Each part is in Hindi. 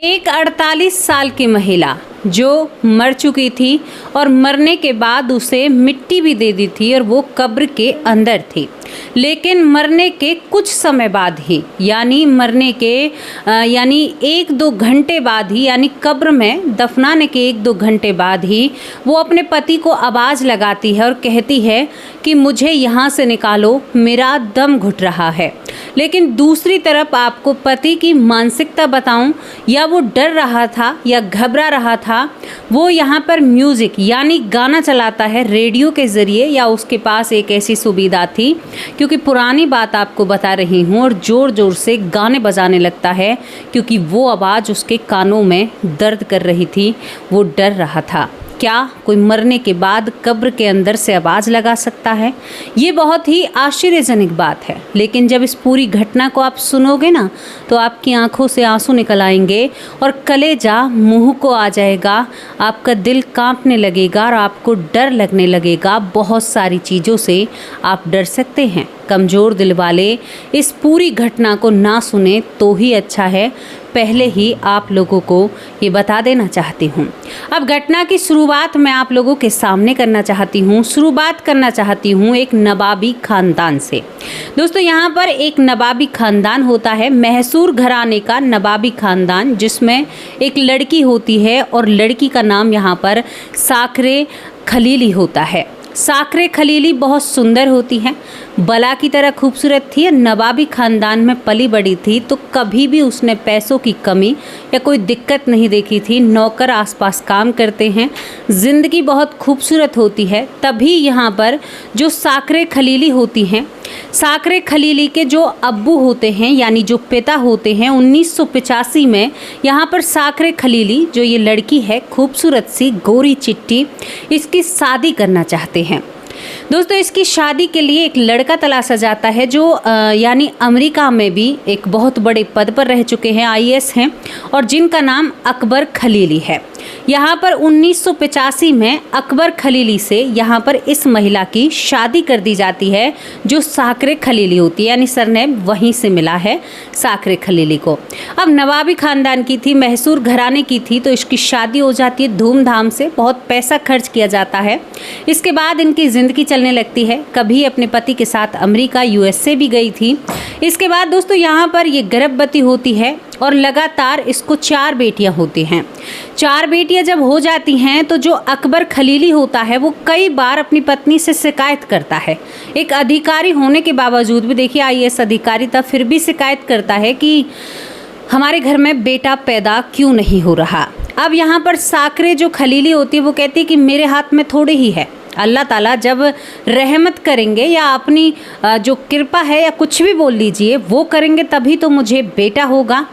एक 48 साल की महिला जो मर चुकी थी और मरने के बाद उसे मिट्टी भी दे दी थी और वो कब्र के अंदर थी, लेकिन मरने के कुछ समय बाद ही यानी मरने के 1-2 घंटे बाद ही यानी कब्र में दफनाने के 1-2 घंटे बाद ही वो अपने पति को आवाज़ लगाती है और कहती है कि मुझे यहाँ से निकालो, मेरा दम घुट रहा है। लेकिन दूसरी तरफ आपको पति की मानसिकता बताऊं, या वो डर रहा था या घबरा रहा था, वो यहाँ पर म्यूज़िक यानी गाना चलाता है रेडियो के ज़रिए, या उसके पास एक ऐसी सुविधा थी, क्योंकि पुरानी बात आपको बता रही हूँ, और ज़ोर ज़ोर से गाने बजाने लगता है क्योंकि वो आवाज़ उसके कानों में दर्द कर रही थी। वो डर रहा था, क्या कोई मरने के बाद कब्र के अंदर से आवाज़ लगा सकता है? ये बहुत ही आश्चर्यजनक बात है। लेकिन जब इस पूरी घटना को आप सुनोगे ना, तो आपकी आंखों से आंसू निकल आएंगे और कलेजा मुंह को आ जाएगा, आपका दिल कांपने लगेगा और आपको डर लगने लगेगा। बहुत सारी चीज़ों से आप डर सकते हैं। कमज़ोर दिल वाले इस पूरी घटना को ना सुने तो ही अच्छा है, पहले ही आप लोगों को ये बता देना चाहती हूँ। अब घटना की शुरुआत मैं आप लोगों के सामने करना चाहती हूँ। शुरुआत करना चाहती हूँ एक नवाबी ख़ानदान से। दोस्तों, यहाँ पर एक नवाबी ख़ानदान होता है, मैसूर घराने का नवाबी ख़ानदान, जिसमें एक लड़की होती है और लड़की का नाम यहाँ पर साकरे खलीली होता है। साकरे खलीली बहुत सुंदर होती है, बला की तरह खूबसूरत थी, नवाबी ख़ानदान में पली बड़ी थी, तो कभी भी उसने पैसों की कमी या कोई दिक्कत नहीं देखी थी। नौकर आसपास काम करते हैं, ज़िंदगी बहुत खूबसूरत होती है। तभी यहाँ पर जो साकरे खलीली होती हैं, साकरे खलीली के जो अब्बू होते हैं यानी जो पिता होते हैं, 1985 में यहाँ पर साकरे खलीली जो ये लड़की है, खूबसूरत सी गोरी चिट्टी, इसकी शादी करना चाहते हैं। दोस्तों, इसकी शादी के लिए एक लड़का तलाशा जाता है जो यानी अमेरिका में भी एक बहुत बड़े पद पर रह चुके हैं, IAS हैं, और जिनका नाम अकबर खलीली है। यहाँ पर 1985 में अकबर खलीली से यहाँ पर इस महिला की शादी कर दी जाती है, जो साकरे खलीली होती है, यानी सरनेम वहीं से मिला है साकरे खलीली को। अब नवाबी ख़ानदान की थी, मैसूर घराने की थी, तो इसकी शादी हो जाती है धूमधाम से, बहुत पैसा खर्च किया जाता है। इसके बाद इनकी ज़िंदगी चलने लगती है। कभी अपने पति के साथ अमेरिका, USA भी गई थी। इसके बाद दोस्तों यहाँ पर ये गर्भवती होती है और लगातार इसको 4 बेटियां होती हैं। 4 बेटियां जब हो जाती हैं तो जो अकबर खलीली होता है वो कई बार अपनी पत्नी से शिकायत करता है। एक अधिकारी होने के बावजूद भी, देखिए IAS अधिकारी था, फिर भी शिकायत करता है कि हमारे घर में बेटा पैदा क्यों नहीं हो रहा। अब यहाँ पर साकरे जो खलीली होती है वो कहती है कि मेरे हाथ में थोड़े ही है, अल्लाह ताला जब रहमत करेंगे या अपनी जो कृपा है या कुछ भी बोल लीजिए वो करेंगे तभी तो मुझे बेटा होगा।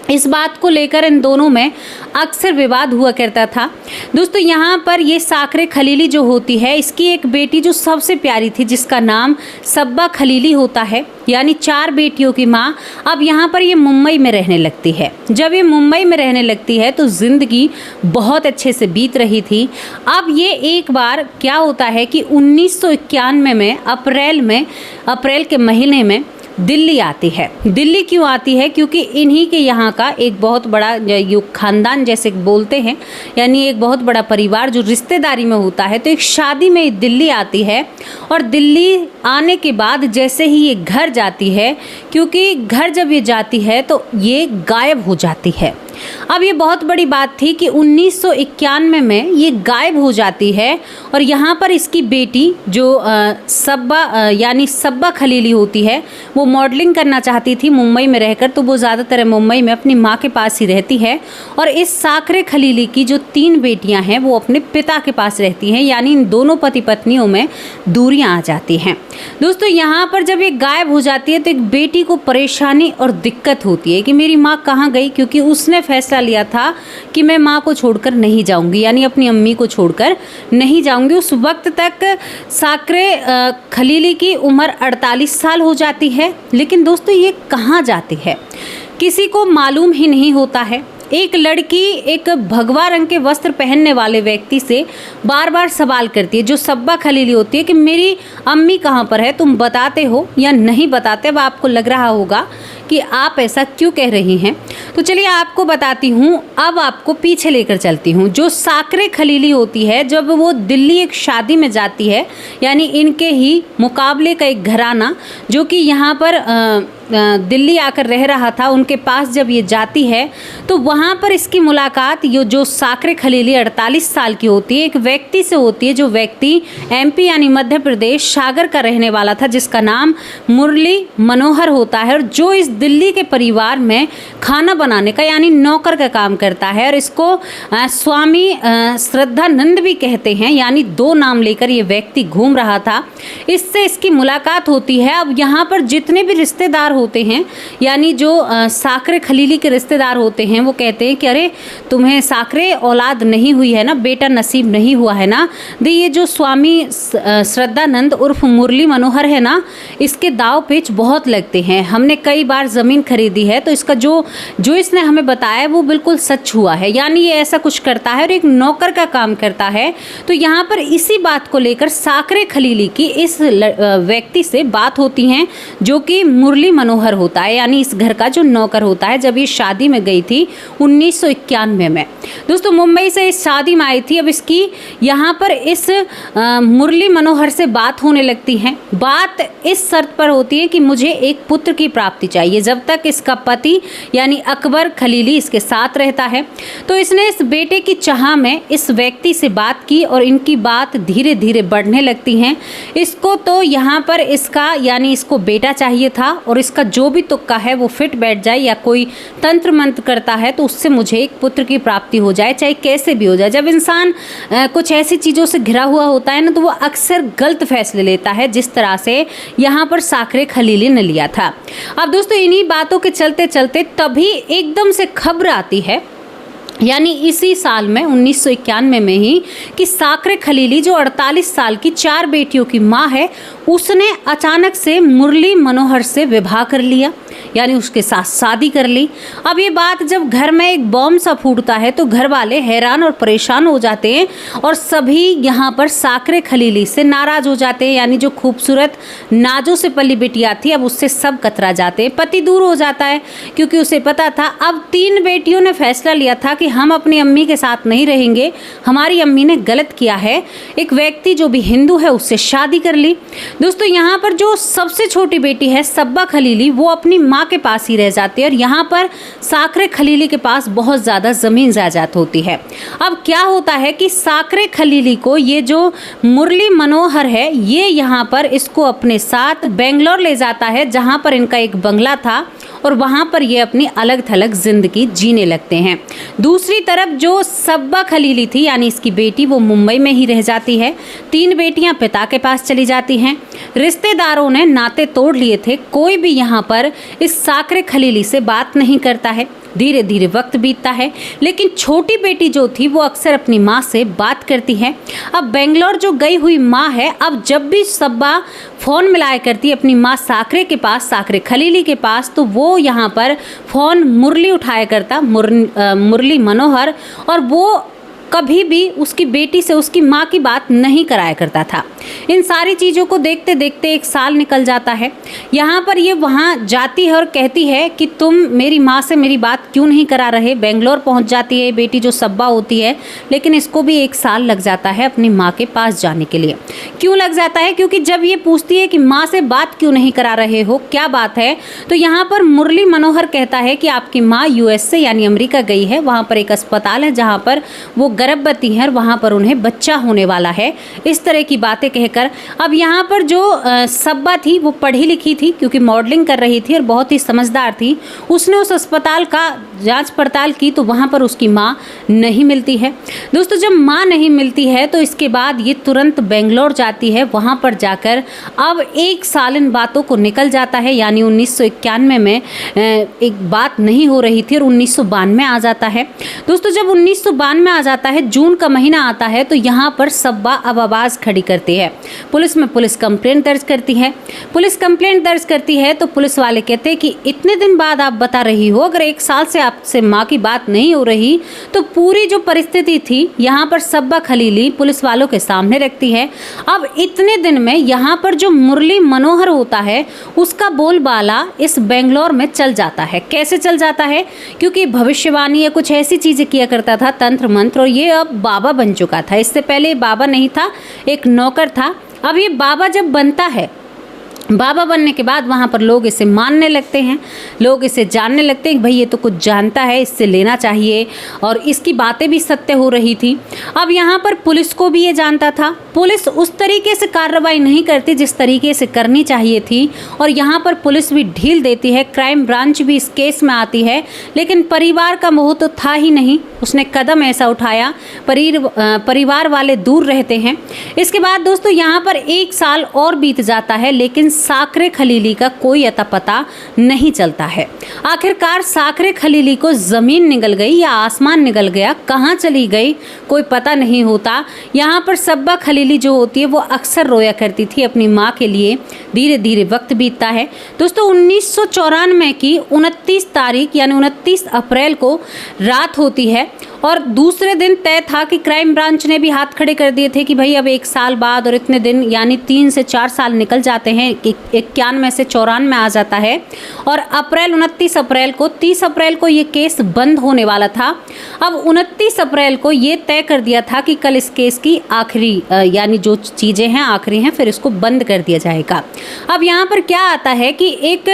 इस बात को लेकर इन दोनों में अक्सर विवाद हुआ करता था। दोस्तों, यहाँ पर ये साकरे खलीली जो होती है, इसकी एक बेटी जो सबसे प्यारी थी, जिसका नाम सब्बा खलीली होता है, यानी 4 बेटियों की माँ। अब यहाँ पर ये मुंबई में रहने लगती है। जब ये मुंबई में रहने लगती है तो ज़िंदगी बहुत अच्छे से बीत रही थी। अब ये एक बार क्या होता है कि 1991 में अप्रैल के महीने में दिल्ली आती है। दिल्ली क्यों आती है? क्योंकि इन्हीं के यहाँ का एक बहुत बड़ा जो खानदान जैसे बोलते हैं, यानी एक बहुत बड़ा परिवार जो रिश्तेदारी में होता है, तो एक शादी में दिल्ली आती है। और दिल्ली आने के बाद जैसे ही ये घर जाती है, क्योंकि घर जब ये जाती है तो ये गायब हो जाती है। अब ये बहुत बड़ी बात थी कि 1991 में ये गायब हो जाती है। और यहाँ पर इसकी बेटी जो सब्बा खलीली होती है, वो मॉडलिंग करना चाहती थी मुंबई में रहकर, तो वो ज़्यादातर मुंबई में अपनी माँ के पास ही रहती है। और इस साकरे खलीली की जो 3 बेटियाँ हैं वो अपने पिता के पास रहती हैं, यानी इन दोनों पति पत्नियों में दूरियाँ आ जाती हैं। दोस्तों, यहाँ पर जब ये गायब हो जाती है तो एक बेटी को परेशानी और दिक्कत होती है कि मेरी माँ कहाँ गई, क्योंकि उसने फैसला लिया था कि मैं माँ को छोड़कर नहीं जाऊंगी, यानी अपनी अम्मी को छोड़कर नहीं जाऊंगी। उस वक्त तक साकरे खलीली की उम्र 48 साल हो जाती है। लेकिन दोस्तों, ये कहाँ जाती है किसी को मालूम ही नहीं होता है। एक लड़की एक भगवा रंग के वस्त्र पहनने वाले व्यक्ति से बार बार सवाल करती है, जो सब्बा खलीली होती है, कि मेरी अम्मी कहाँ पर है, तुम बताते हो या नहीं बताते। अब आपको लग रहा होगा कि आप ऐसा क्यों कह रही हैं। तो चलिए आपको बताती हूँ, अब आपको पीछे लेकर चलती हूँ। जो साकरे खलीली होती है, जब वो दिल्ली एक शादी में जाती है, यानी इनके ही मुकाबले का एक घराना जो कि यहाँ पर दिल्ली आकर रह रहा था, उनके पास जब ये जाती है तो वहाँ पर इसकी मुलाकात ये जो साकरे खलीली 48 साल की होती है, एक व्यक्ति से होती है, जो व्यक्ति एमपी यानी मध्य प्रदेश सागर का रहने वाला था, जिसका नाम मुरली मनोहर होता है, और जो इस दिल्ली के परिवार में खाना बनाने का यानी नौकर का काम करता है। और इसको स्वामी श्रद्धानंद भी कहते हैं, यानी 2 नाम लेकर ये व्यक्ति घूम रहा था। इससे इसकी मुलाकात होती है। अब यहाँ पर जितने भी रिश्तेदार होते हैं, यानी जो साकरे खलीली के रिश्तेदार होते हैं, वो कहते हैं कि अरे तुम्हें साकरे औलाद नहीं हुई है ना, बेटा नसीब नहीं हुआ है ना, दे ये जो स्वामी श्रद्धानंद उर्फ मुरली मनोहर है ना, इसके दाव पेच बहुत लगते हैं, हमने कई बार ज़मीन खरीदी है, तो इसका जो इसने हमें बताया वो बिल्कुल सच हुआ है। यानी ये ऐसा कुछ करता है और एक नौकर का काम करता है। तो यहाँ पर इसी बात को लेकर साकरे खलीली की इस व्यक्ति से बात होती हैं, जो कि मुरली मनोहर होता है, यानी इस घर का जो नौकर होता है। जब ये शादी में गई थी 1991 में, दोस्तों मुंबई से इस शादी में आई थी। अब इसकी यहाँ पर इस मुरली मनोहर से बात होने लगती है। बात इस शर्त पर होती है कि मुझे एक पुत्र की प्राप्ति चाहिए, जब तक इसका पति यानी अकबर खलीली इसके साथ रहता है। तो इसने इस बेटे की चाह में इस व्यक्ति से बात की और इनकी बात धीरे धीरे बढ़ने लगती हैं। इसको तो यहाँ पर इसका यानी इसको बेटा चाहिए था, और इसका जो भी तुक्का है वो फिट बैठ जाए, या कोई तंत्र मंत्र करता है तो उससे मुझे एक पुत्र की प्राप्ति हो जाए, चाहे कैसे भी हो जाए। जब इंसान कुछ ऐसी चीज़ों से घिरा हुआ होता है ना, तो वो अक्सर गलत फैसले लेता है, जिस तरह से यहाँ पर साकरे खलीली ने लिया था। अब दोस्तों इन्हीं बातों के चलते चलते तभी एकदम से खबर आती है, यानी इसी साल में 1991 में ही, कि साकरे खलीली जो 48 साल की 4 बेटियों की माँ है, उसने अचानक से मुरली मनोहर से विवाह कर लिया, यानी उसके साथ शादी कर ली। अब ये बात जब घर में एक बॉम्ब सा फूटता है तो घर वाले हैरान और परेशान हो जाते हैं, और सभी यहाँ पर साकरे खलीली से नाराज हो जाते हैं। यानी जो खूबसूरत नाजों से पली बिटिया थी, अब उससे सब कतरा जाते हैं। पति दूर हो जाता है, क्योंकि उसे पता था अब 3 बेटियों ने फैसला लिया था कि हम अपनी अम्मी के साथ नहीं रहेंगे, हमारी अम्मी ने गलत किया है, एक व्यक्ति जो भी हिंदू है उससे शादी कर ली। दोस्तों यहाँ पर जो सबसे छोटी बेटी है सब्बा खलीली, वो अपनी माँ के पास ही रह जाती है, और यहाँ पर साकरे खलीली के पास बहुत ज़्यादा ज़मीन जायदाद होती है। अब क्या होता है कि साकरे खलीली को ये जो मुरली मनोहर है, ये यहाँ पर इसको अपने साथ बेंगलोर ले जाता है, जहाँ पर इनका एक बंगला था, और वहाँ पर ये अपनी अलग थलग ज़िंदगी जीने लगते हैं। दूसरी तरफ जो सब्बा खलीली थी, यानी इसकी बेटी, वो मुंबई में ही रह जाती है। 3 बेटियां पिता के पास चली जाती हैं। रिश्तेदारों ने नाते तोड़ लिए थे, कोई भी यहाँ पर इस साकरे खलीली से बात नहीं करता है। धीरे धीरे वक्त बीतता है, लेकिन छोटी बेटी जो थी वो अक्सर अपनी माँ से बात करती है। अब बेंगलोर जो गई हुई माँ है, अब जब भी सब्बा फ़ोन मिलाया करती अपनी माँ साकरे के पास, साकरे खलीली के पास, तो वो यहाँ पर फ़ोन मुरली उठाया करता, मुरली मनोहर, और वो कभी भी उसकी बेटी से उसकी माँ की बात नहीं कराया करता था। इन सारी चीज़ों को देखते देखते 1 साल निकल जाता है। यहाँ पर ये वहाँ जाती है और कहती है कि तुम मेरी माँ से मेरी बात क्यों नहीं करा रहे। बेंगलोर पहुँच जाती है बेटी जो सब्बा होती है, लेकिन इसको भी 1 साल लग जाता है अपनी माँ के पास जाने के लिए। क्यों लग जाता है? क्योंकि जब ये पूछती है कि माँ से बात क्यों नहीं करा रहे हो, क्या बात है, तो यहाँ पर मुरली मनोहर कहता है कि आपकी माँ US से यानी अमेरिका गई है, वहाँ पर एक अस्पताल है जहाँ पर वो गर्भवती हैं और वहाँ पर उन्हें बच्चा होने वाला है। इस तरह की बातें कहकर अब यहाँ पर जो सब्बा थी वो पढ़ी लिखी थी, क्योंकि मॉडलिंग कर रही थी और बहुत ही समझदार थी। उसने उस अस्पताल का जांच पड़ताल की तो वहाँ पर उसकी माँ नहीं मिलती है। दोस्तों जब माँ नहीं मिलती है तो इसके बाद ये तुरंत बेंगलोर जाती है। वहाँ पर जाकर अब 1 साल इन बातों को निकल जाता है, यानी 1991 में एक बात नहीं हो रही थी और 1992 आ जाता है। दोस्तों जब 1992 आ जाता आता है, जून का महीना आता है, तो यहाँ पर सब्बा अब आवाज़ खड़ी करती है। पुलिस में पुलिस कंप्लेंट दर्ज करती है। पुलिस कंप्लेंट दर्ज करती है तो पुलिस वाले कहते हैं कि इतने दिन बाद आप बता रही हो, अगर 1 साल से आपसे माँ की बात नहीं हो रही तो पूरी जो परिस्थिति थी यहाँ पर सब्बा खलीली पुलिस वालों के सामने रखती है। अब इतने दिन में यहाँ पर जो मुरली मनोहर होता है उसका बोलबाला इस बेंगलोर में चल जाता है। कैसे चल जाता है? क्योंकि भविष्यवाणी या कुछ ऐसी चीज़ें किया करता था, तंत्र मंत्र, और ये अब बाबा बन चुका था। इससे पहले बाबा नहीं था, एक नौकर था। अब ये बाबा जब बनता है, बाबा बनने के बाद वहाँ पर लोग इसे मानने लगते हैं, लोग इसे जानने लगते हैं कि भाई ये तो कुछ जानता है, इससे लेना चाहिए, और इसकी बातें भी सत्य हो रही थी। अब यहाँ पर पुलिस को भी ये जानता था। पुलिस उस तरीके से कार्रवाई नहीं करती जिस तरीके से करनी चाहिए थी, और यहाँ पर पुलिस भी ढील देती है। क्राइम ब्रांच भी इस केस में आती है, लेकिन परिवार का मोह तो था ही नहीं। उसने कदम ऐसा उठाया, परिवार वाले दूर रहते हैं। इसके बाद दोस्तों यहाँ पर 1 साल और बीत जाता है, लेकिन साकरे खलीली का कोई अता पता नहीं चलता है। आखिरकार साकरे खलीली को जमीन निगल गई या आसमान निगल गया, कहाँ चली गई कोई पता नहीं होता। यहाँ पर सब्बा खलीली जो होती है वो अक्सर रोया करती थी अपनी माँ के लिए। धीरे धीरे वक्त बीतता है दोस्तों। 1994 की 29 तारीख यानी 29 अप्रैल को रात होती है, और दूसरे दिन तय था कि क्राइम ब्रांच ने भी हाथ खड़े कर दिए थे कि भाई अब 1 साल बाद और इतने दिन यानी 3 से 4 साल निकल जाते हैं, 91 से 94 में आ जाता है। और 29 अप्रैल को 30 अप्रैल को ये केस बंद होने वाला था। अब 29 अप्रैल को ये तय कर दिया था कि कल इस केस की आखिरी यानी जो चीज़ें हैं आखिरी हैं, फिर इसको बंद कर दिया जाएगा। अब यहाँ पर क्या आता है कि एक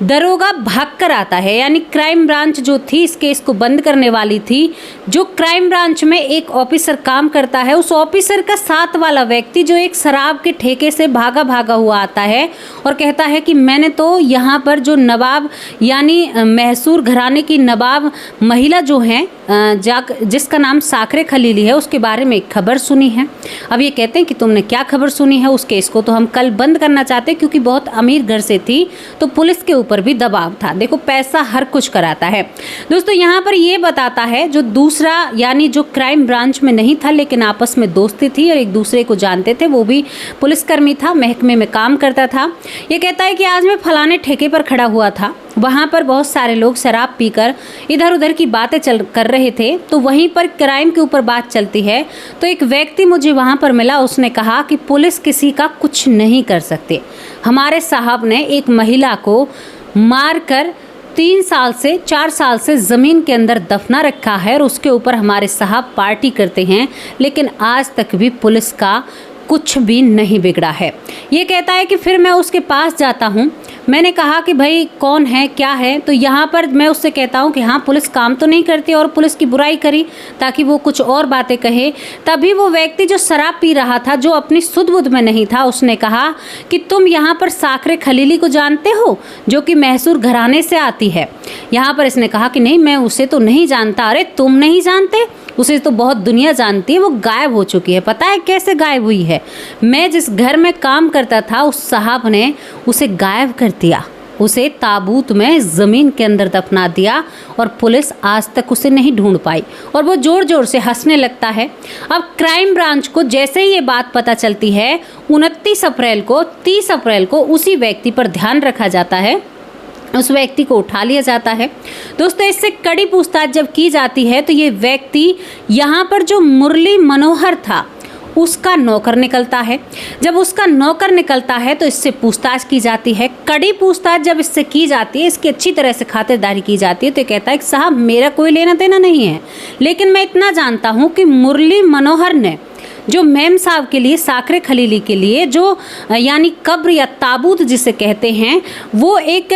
दरोगा भागकर आता है, यानी क्राइम ब्रांच जो थी इस केस को बंद करने वाली थी। जो क्राइम ब्रांच में एक ऑफिसर काम करता है, उस ऑफिसर का साथ वाला व्यक्ति जो एक शराब के ठेके से भागा हुआ आता है और कहता है कि मैंने तो यहाँ पर जो नवाब यानी मैसूर घराने की नवाब महिला जो हैं जिसका नाम साकरे खलीली है, उसके बारे में एक खबर सुनी है। अब ये कहते हैं कि तुमने क्या खबर सुनी है? उस केस को तो हम कल बंद करना चाहते क्योंकि बहुत अमीर घर से थी, तो पुलिस के ऊपर भी दबाव था। देखो पैसा हर कुछ कराता है दोस्तों। यहाँ पर ये बताता है जो दूसरा यानी जो क्राइम ब्रांच में नहीं था लेकिन आपस में दोस्ती थी और एक दूसरे को जानते थे, वो भी पुलिसकर्मी था, महकमे में काम करता था। ये कहता है कि आज मैं फलाने ठेके पर खड़ा हुआ था, वहाँ पर बहुत सारे लोग शराब पीकर इधर उधर की बातें कर रहे थे, तो वहीं पर क्राइम के ऊपर बात चलती है। तो एक व्यक्ति मुझे वहाँ पर मिला, उसने कहा कि पुलिस किसी का कुछ नहीं कर सकते। हमारे साहब ने एक महिला को मारकर 3 साल से 4 साल से ज़मीन के अंदर दफना रखा है और उसके ऊपर हमारे साहब पार्टी करते हैं, लेकिन आज तक भी पुलिस का कुछ भी नहीं बिगड़ा है। ये कहता है कि फिर मैं उसके पास जाता हूँ। मैंने कहा कि भाई कौन है, क्या है? तो यहाँ पर मैं उससे कहता हूँ कि हाँ पुलिस काम तो नहीं करती, और पुलिस की बुराई करी ताकि वो कुछ और बातें कहे। तभी वो व्यक्ति जो शराब पी रहा था, जो अपनी सुध बुध में नहीं था, उसने कहा कि तुम यहाँ पर साकरे खलीली को जानते हो जो कि मैसूर घराने से आती है? यहाँ पर इसने कहा कि नहीं, मैं उसे तो नहीं जानता। अरे तुम नहीं जानते? उसे तो बहुत दुनिया जानती है, वो गायब हो चुकी है। पता है कैसे गायब हुई है? मैं जिस घर में काम करता था उस साहब ने उसे गायब कर दिया, उसे ताबूत में ज़मीन के अंदर दफना दिया और पुलिस आज तक उसे नहीं ढूंढ पाई। और वो ज़ोर ज़ोर से हंसने लगता है। अब क्राइम ब्रांच को जैसे ही ये बात पता चलती है, 29 अप्रैल को 30 अप्रैल को उसी व्यक्ति पर ध्यान रखा जाता है, उस व्यक्ति को उठा लिया जाता है। दोस्तों इससे कड़ी पूछताछ जब की जाती है तो ये व्यक्ति यहाँ पर जो मुरली मनोहर था उसका नौकर निकलता है। जब उसका नौकर निकलता है तो इससे पूछताछ की जाती है। कड़ी पूछताछ जब इससे की जाती है, इसकी अच्छी तरह से खातिरदारी की जाती है, तो कहता है कि साहब मेरा कोई लेना देना नहीं है, लेकिन मैं इतना जानता हूँ कि मुरली मनोहर ने जो मेम साहब के लिए, साकरे खलीली के लिए जो यानी कब्र या ताबूत जिसे कहते हैं, वो एक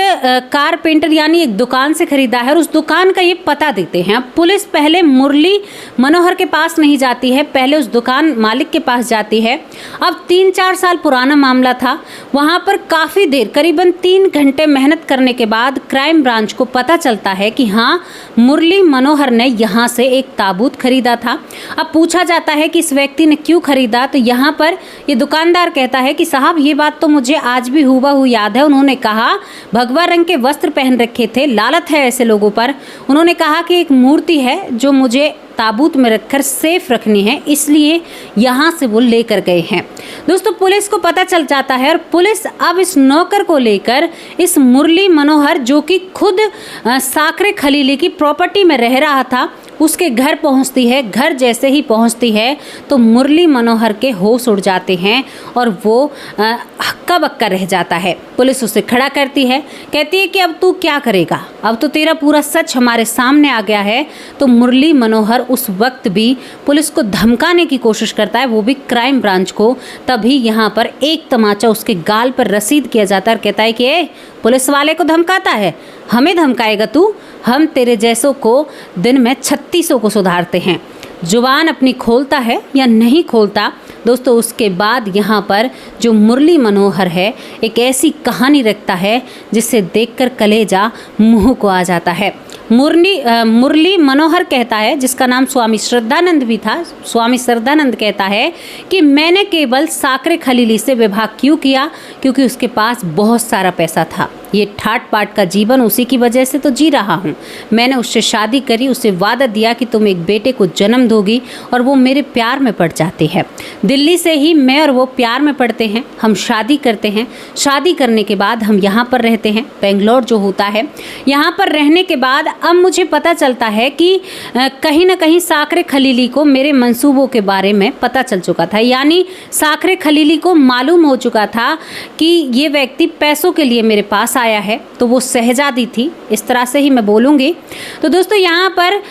कारपेंटर यानी एक दुकान से खरीदा है और उस दुकान का ये पता देते हैं। अब पुलिस पहले मुरली मनोहर के पास नहीं जाती है, पहले उस दुकान मालिक के पास जाती है। अब 3-4 साल पुराना मामला था। वहाँ पर काफ़ी देर, करीबन 3 घंटे मेहनत करने के बाद क्राइम ब्रांच को पता चलता है कि हाँ मुरली मनोहर ने यहाँ से एक ताबूत खरीदा था। अब पूछा जाता है कि इस व्यक्ति ने क्यों खरीदा, तो यहाँ पर ये दुकानदार कहता है कि साहब ये बात तो मुझे आज भी हूबहू याद है। उन्होंने कहा भगवा रंग के वस्त्र पहन रखे थे, लालत है ऐसे लोगों पर। उन्होंने कहा कि एक मूर्ति है जो मुझे ताबूत में रखकर सेफ रखनी है, इसलिए यहाँ से वो लेकर गए हैं। दोस्तों पुलिस को पता चल जाता है और पुलिस अब इस नौकर को लेकर इस मुरली मनोहर, जो कि खुद साकरे खलीली की प्रॉपर्टी में रह रहा था, उसके घर पहुंचती है। घर जैसे ही पहुंचती है तो मुरली मनोहर के होश उड़ जाते हैं और वो हक्का बक्का रह जाता है। पुलिस उसे खड़ा करती है, कहती है कि अब तू क्या करेगा, अब तो तेरा पूरा सच हमारे सामने आ गया है। तो मुरली मनोहर उस वक्त भी पुलिस को धमकाने की कोशिश करता है, वो भी क्राइम ब्रांच को। तभी यहाँ पर एक तमाचा उसके गाल पर रसीद किया जाता है और कहता है कि ए, पुलिस वाले को धमकाता है, हमें धमकाएगा तू? हम तेरे जैसों को दिन में 3600 को सुधारते हैं। जुबान अपनी खोलता है या नहीं खोलता। दोस्तों उसके बाद यहाँ पर जो मुरली मनोहर है एक ऐसी कहानी रखता है जिसे देखकर कलेजा मुंह को आ जाता है। मुरली मनोहर कहता है, जिसका नाम स्वामी श्रद्धानंद भी था, स्वामी श्रद्धानंद कहता है कि मैंने केवल साकरे खलीली से विवाह क्यों किया, क्योंकि उसके पास बहुत सारा पैसा था। ये ठाट पाट का जीवन उसी की वजह से तो जी रहा हूँ। मैंने उससे शादी करी, उसे वादा दिया कि तुम एक बेटे को जन्म दोगी, और वो मेरे प्यार में पड़ जाती है। दिल्ली से ही मैं और वो प्यार में पड़ते हैं, हम शादी करते हैं। शादी करने के बाद हम यहाँ पर रहते हैं, बेंगलोर जो होता है। यहाँ पर रहने के बाद अब मुझे पता चलता है कि कहीं ना कहीं साकरे खलीली को मेरे मंसूबों के बारे में पता चल चुका था। यानी साकरे खलीली को मालूम हो चुका था कि ये व्यक्ति पैसों के लिए मेरे पास आया है, तो वो शहजादी थी, इस तरह से ही मैं बोलूँगी। तो दोस्तों यहाँ पर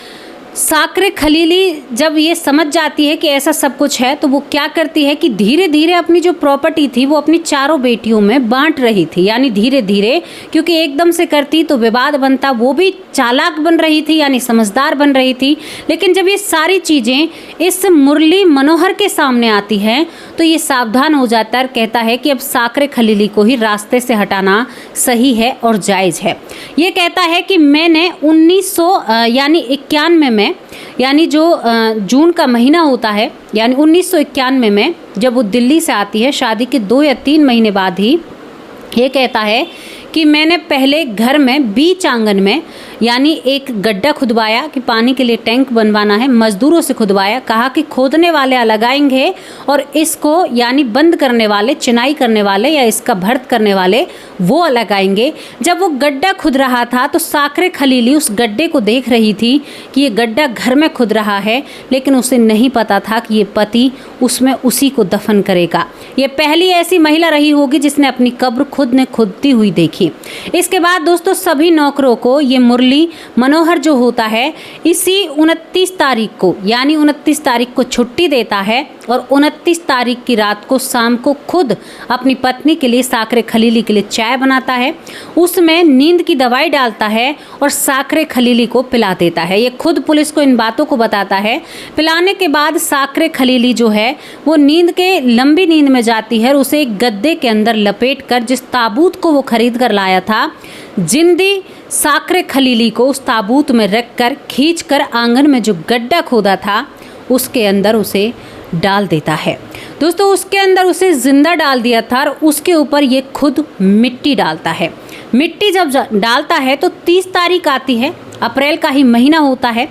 साकरे खलीली जब ये समझ जाती है कि ऐसा सब कुछ है, तो वो क्या करती है कि धीरे धीरे अपनी जो प्रॉपर्टी थी वो अपनी चारों बेटियों में बांट रही थी। यानी धीरे धीरे, क्योंकि एकदम से करती तो विवाद बनता। वो भी चालाक बन रही थी, यानी समझदार बन रही थी। लेकिन जब ये सारी चीज़ें इस मुरली मनोहर के सामने आती हैं तो ये सावधान हो जाता है और कहता है कि अब साकरे खलीली को ही रास्ते से हटाना सही है और जायज़ है। ये कहता है कि मैंने 1991 में, यानी जो जून का महीना होता है, यानी 1991 में जब वो दिल्ली से आती है, शादी के 2 या 3 महीने बाद ही, ये कहता है कि मैंने पहले घर में बीच आंगन में यानी एक गड्ढा खुदवाया कि पानी के लिए टैंक बनवाना है, मजदूरों से खुदवाया। कहा कि खोदने वाले अलग आएंगे और इसको यानी बंद करने वाले, चिनाई करने वाले या इसका भर्त करने वाले वो अलग आएंगे। जब वो गड्ढा खुद रहा था तो साकरे खलीली उस गड्ढे को देख रही थी कि ये गड्ढा घर में खुद रहा है, लेकिन उसे नहीं पता था कि ये पति उसमें उसी को दफन करेगा। ये पहली ऐसी महिला रही होगी जिसने अपनी कब्र खुद ने खुदती हुई देखी। इसके बाद दोस्तों सभी नौकरों को ये मुरली मनोहर जो होता है इसी 29 तारीख को, यानी 29 तारीख को छुट्टी देता है और 29 तारीख की रात को शाम को खुद अपनी पत्नी के लिए, साकरे खलीली के लिए चाय बनाता है, उसमें नींद की दवाई डालता है और साकरे खलीली को पिला देता है। ये खुद पुलिस को इन बातों को बताता है। पिलाने के बाद साकरे खलीली जो है वो नींद के लंबी नींद में जाती है और उसे एक गद्दे के अंदर लपेट कर, जिस ताबूत को वो खरीद कर लाया था, जिंदी साकरे खलीली को उस ताबूत में रखकर खींचकर आंगन में जो गड्ढा खोदा था उसके अंदर उसे डाल देता है। दोस्तों उसके अंदर उसे जिंदा डाल दिया था और उसके ऊपर ये खुद मिट्टी डालता है। मिट्टी जब डालता है तो 30 तारीख आती है, अप्रैल का ही महीना होता है,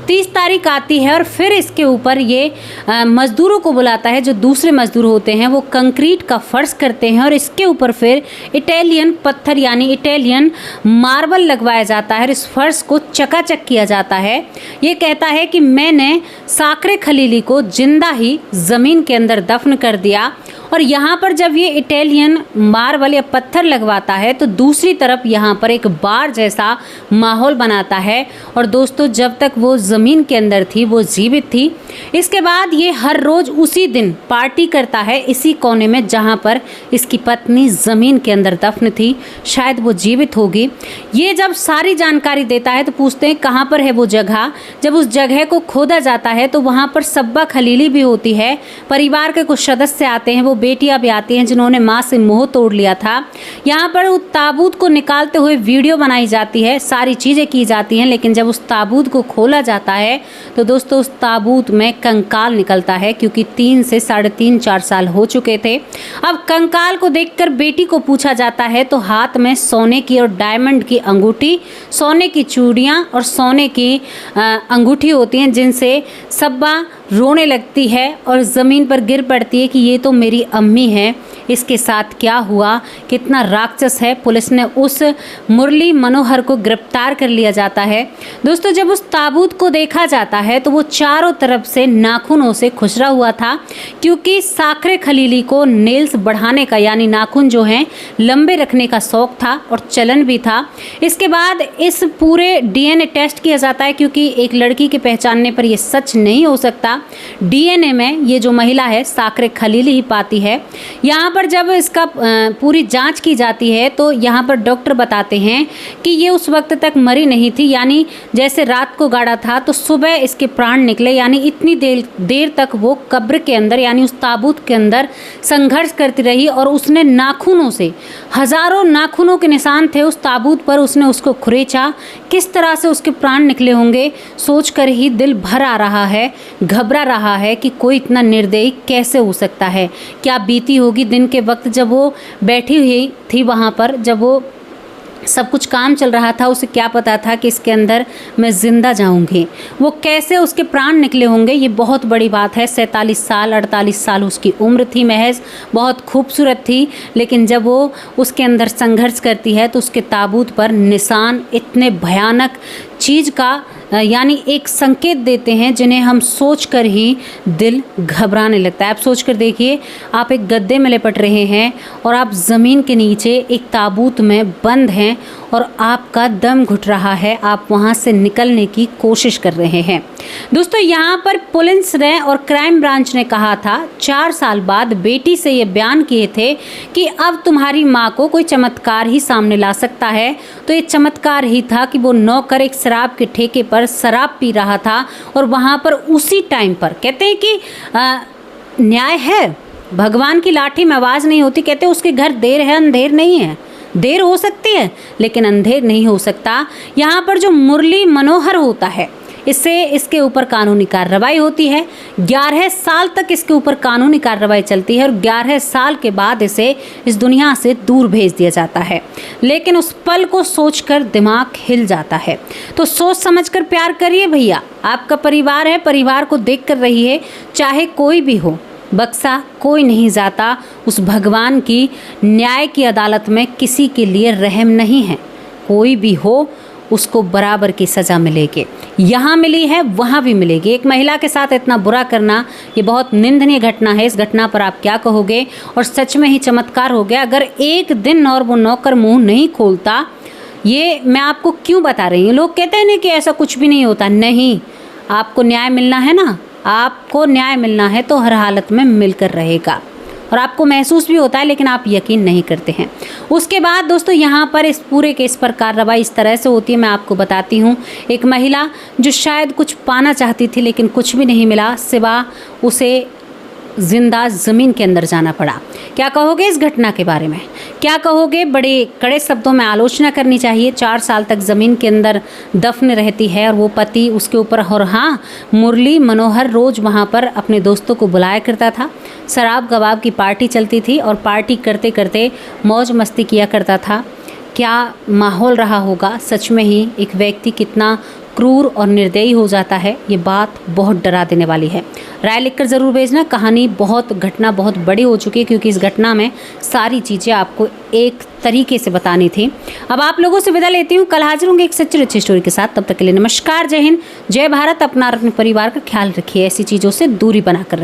30 तारीख आती है और फिर इसके ऊपर ये मज़दूरों को बुलाता है। जो दूसरे मज़दूर होते हैं वो कंक्रीट का फर्श करते हैं और इसके ऊपर फिर इटालियन पत्थर यानी इटालियन मार्बल लगवाया जाता है। इस फर्श को चकाचक किया जाता है। ये कहता है कि मैंने साकरे खलीली को जिंदा ही ज़मीन के अंदर दफन कर दिया। और यहाँ पर जब ये इटालियन मार्बल या पत्थर लगवाता है तो दूसरी तरफ यहाँ पर एक बार जैसा माहौल बनाता है। और दोस्तों जब तक वो ज़मीन के अंदर थी वो जीवित थी। इसके बाद ये हर रोज़ उसी दिन पार्टी करता है इसी कोने में जहाँ पर इसकी पत्नी ज़मीन के अंदर दफन थी, शायद वो जीवित होगी। ये जब सारी जानकारी देता है तो पूछते हैं कहाँ पर है वो जगह। जब उस जगह को खोदा जाता है तो वहाँ पर सब्बा खलीली भी होती है, परिवार के कुछ सदस्य आते हैं, वो बेटियां भी आती हैं जिन्होंने माँ से मोह तोड़ लिया था। यहाँ पर उस ताबूत को निकालते हुए वीडियो बनाई जाती है, सारी चीज़ें की जाती हैं, लेकिन जब उस ताबूत को खोला जाता है तो दोस्तों उस ताबूत में कंकाल निकलता है, क्योंकि 3 से 3.5-4 साल हो चुके थे। अब कंकाल को देखकर बेटी को पूछा जाता है तो हाथ में सोने की और डायमंड की अंगूठी, सोने की चूड़ियाँ और सोने की अंगूठी होती हैं, जिनसे सब्बा रोने लगती है और ज़मीन पर गिर पड़ती है कि ये तो मेरी अम्मी है, इसके साथ क्या हुआ, कितना राक्षस है। पुलिस ने उस मुरली मनोहर को गिरफ्तार कर लिया जाता है। दोस्तों जब उस ताबूत को देखा जाता है तो वो चारों तरफ से नाखूनों से खुसरा हुआ था, क्योंकि साखरे खलीली को नेल्स बढ़ाने का यानी नाखून जो हैं लंबे रखने का शौक था और चलन भी था। इसके बाद इस पूरे डीएनए टेस्ट किया जाता है, क्योंकि एक लड़की के पहचानने पर यह सच नहीं हो सकता। डीएनए में ये जो महिला है साखरे खलीली ही पाती है। यहाँ पर जब इसका पूरी जांच की जाती है तो यहाँ पर डॉक्टर बताते हैं कि ये उस वक्त तक मरी नहीं थी, यानी जैसे रात को गाड़ा था तो सुबह इसके प्राण निकले, यानी इतनी देर तक वो कब्र के अंदर यानी उस ताबूत के अंदर संघर्ष करती रही और उसने नाखूनों से, हजारों नाखूनों के निशान थे उस ताबूत पर, उसने उसको खुरेचा। किस तरह से उसके प्राण निकले होंगे सोचकर ही दिल भर आ रहा है, घबरा रहा है कि कोई इतना निर्दयी कैसे हो सकता है। क्या बीती होगी दिन के वक्त जब वो बैठी हुई थी वहाँ पर, जब वो सब कुछ काम चल रहा था, उसे क्या पता था कि इसके अंदर मैं ज़िंदा जाऊंगी। वो कैसे उसके प्राण निकले होंगे, ये बहुत बड़ी बात है। 47 साल 48 साल उसकी उम्र थी महज, बहुत खूबसूरत थी, लेकिन जब वो उसके अंदर संघर्ष करती है तो उसके ताबूत पर निशान इतने भयानक चीज़ का यानी एक संकेत देते हैं जिन्हें हम सोचकर ही दिल घबराने लगता है। आप सोचकर देखिए, आप एक गद्दे में लिपट रहे हैं और आप ज़मीन के नीचे एक ताबूत में बंद हैं और आपका दम घुट रहा है, आप वहां से निकलने की कोशिश कर रहे हैं। दोस्तों यहाँ पर पुलिस ने और क्राइम ब्रांच ने कहा था 4 साल बाद बेटी से ये बयान किए थे कि अब तुम्हारी माँ को कोई चमत्कार ही सामने ला सकता है। तो ये चमत्कार ही था कि वो नौकर एक शराब के ठेके पर शराब पी रहा था और वहाँ पर उसी टाइम पर कहते हैं कि न्याय है, भगवान की लाठी में आवाज़ नहीं होती। कहते हैं उसके घर देर है अंधेर नहीं है, देर हो सकती है लेकिन अंधेर नहीं हो सकता। यहाँ पर जो मुरली मनोहर होता है इससे इसके ऊपर कानूनी कार्रवाई होती है। 11 साल तक इसके ऊपर कानूनी कार्रवाई चलती है और 11 साल के बाद इसे इस दुनिया से दूर भेज दिया जाता है। लेकिन उस पल को सोचकर दिमाग हिल जाता है। तो सोच समझकर प्यार करिए भैया, आपका परिवार है, परिवार को देख कर रहिए, चाहे कोई भी हो, बक्सा कोई नहीं जाता। उस भगवान की न्याय की अदालत में किसी के लिए रहम नहीं है, कोई भी हो उसको बराबर की सज़ा मिलेगी। यहाँ मिली है वहाँ भी मिलेगी। एक महिला के साथ इतना बुरा करना ये बहुत निंदनीय घटना है। इस घटना पर आप क्या कहोगे? और सच में ही चमत्कार हो गया। अगर एक दिन और वो नौकर मुंह नहीं खोलता, ये मैं आपको क्यों बता रही हूँ। लोग कहते हैं ना कि ऐसा कुछ भी नहीं होता, नहीं, आपको न्याय मिलना है ना, आपको न्याय मिलना है तो हर हालत में मिलकर रहेगा और आपको महसूस भी होता है, लेकिन आप यकीन नहीं करते हैं। उसके बाद दोस्तों यहाँ पर इस पूरे केस पर कार्रवाई इस तरह से होती है, मैं आपको बताती हूँ। एक महिला जो शायद कुछ पाना चाहती थी लेकिन कुछ भी नहीं मिला, सिवा उसे जिंदा ज़मीन के अंदर जाना पड़ा। क्या कहोगे इस घटना के बारे में? क्या कहोगे? बड़े कड़े शब्दों में आलोचना करनी चाहिए। 4 साल तक ज़मीन के अंदर दफन रहती है और वो पति उसके ऊपर। और हाँ, मुरली मनोहर रोज़ वहाँ पर अपने दोस्तों को बुलाया करता था, शराब कबाब की पार्टी चलती थी और पार्टी करते करते मौज मस्ती किया करता था। क्या माहौल रहा होगा, सच में ही एक व्यक्ति कितना क्रूर और निर्दयी हो जाता है। ये बात बहुत डरा देने वाली है। राय लिखकर ज़रूर भेजना। कहानी घटना बहुत बड़ी हो चुकी है, क्योंकि इस घटना में सारी चीज़ें आपको एक तरीके से बतानी थी। अब आप लोगों से विदा लेती हूँ, कल हाजिर होंगे एक सच्ची अच्छी स्टोरी के साथ। तब तक के लिए नमस्कार, जय हिंद, जय भारत। अपना और अपने परिवार का ख्याल रखिए, ऐसी चीज़ों से दूरी बनाकर रखिए।